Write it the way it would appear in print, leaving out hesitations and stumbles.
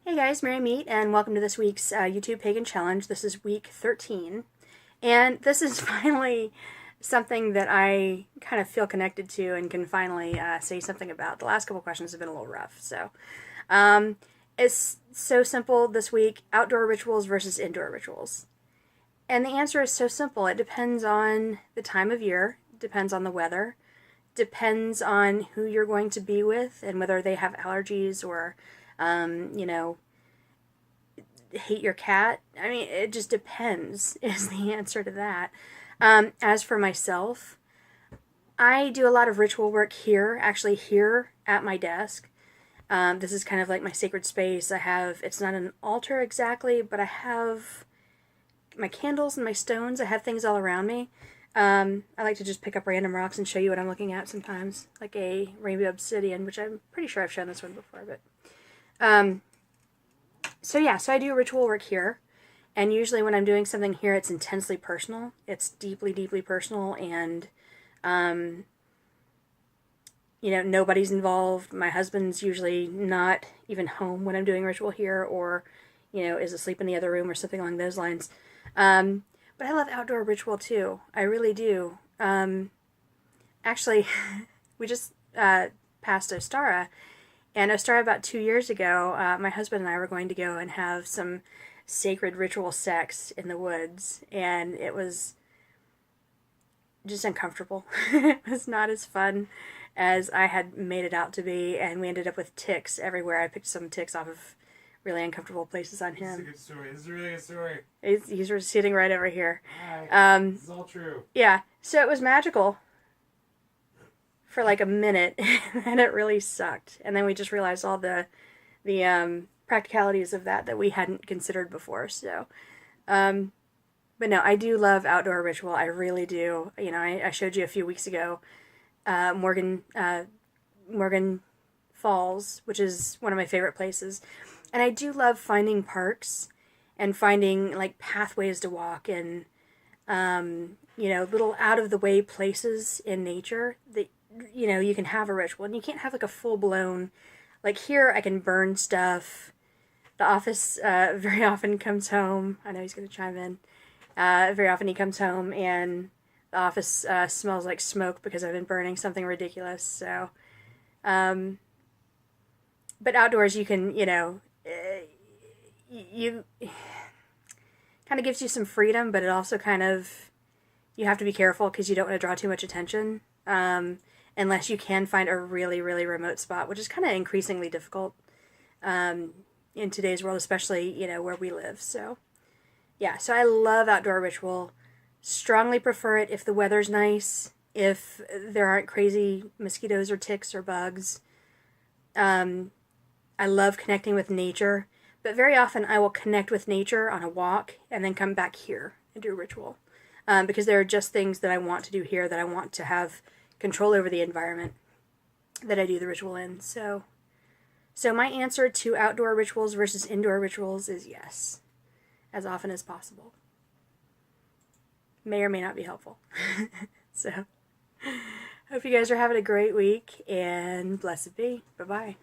Hey guys, Mary Meet, and welcome to this week's YouTube Pagan Challenge. This is week 13, and this is finally something that I kind of feel connected to and can finally say something about. The last couple questions have been a little rough, so it's so simple this week: outdoor rituals versus indoor rituals. And the answer is so simple. It depends on the time of year, depends on the weather, depends on who you're going to be with and whether they have allergies or hate your cat. I mean, it just depends is the answer to that. As for myself, I do a lot of ritual work here, actually here at my desk. This is kind of like my sacred space. It's not an altar exactly, but I have my candles and my stones. I have things all around me. I like to just pick up random rocks and show you what I'm looking at sometimes, like a rainbow obsidian, which I'm pretty sure I've shown this one before, but so I do ritual work here, and usually when I'm doing something here, it's intensely personal. It's deeply, deeply personal, and nobody's involved. My husband's usually not even home when I'm doing ritual here, or is asleep in the other room or something along those lines. But I love outdoor ritual too. I really do. Actually, we just passed Ostara, and Ostara about 2 years ago, my husband and I were going to go and have some sacred ritual sex in the woods, and it was just uncomfortable. It was not as fun as I had made it out to be, and we ended up with ticks everywhere. I picked some ticks off of really uncomfortable places on him. This is a good story. This is a really good story. He's sitting right over here. Hi. This is all true. Yeah, so it was magical for like a minute, and it really sucked. And then we just realized all the practicalities of that we hadn't considered before. So, but no, I do love outdoor ritual. I really do. I showed you a few weeks ago, Morgan Falls, which is one of my favorite places. And I do love finding parks and finding like pathways to walk and, little out of the way places in nature that, you can have a ritual, and you can't have like a full blown, like here I can burn stuff. The office, very often comes home. I know he's going to chime in. Very often he comes home and the office, smells like smoke because I've been burning something ridiculous. So, but outdoors you can, you kind of gives you some freedom, but it also you have to be careful because you don't want to draw too much attention, unless you can find a really, really remote spot, which is kind of increasingly difficult in today's world, especially, where we live. So, yeah, so I love outdoor ritual. Strongly prefer it if the weather's nice, if there aren't crazy mosquitoes or ticks or bugs. I love connecting with nature, but very often I will connect with nature on a walk and then come back here and do a ritual. Because there are just things that I want to do here, that I want to have control over the environment that I do the ritual in. So my answer to outdoor rituals versus indoor rituals is yes, as often as possible. May or may not be helpful. So, hope you guys are having a great week, and blessed be. Bye-bye.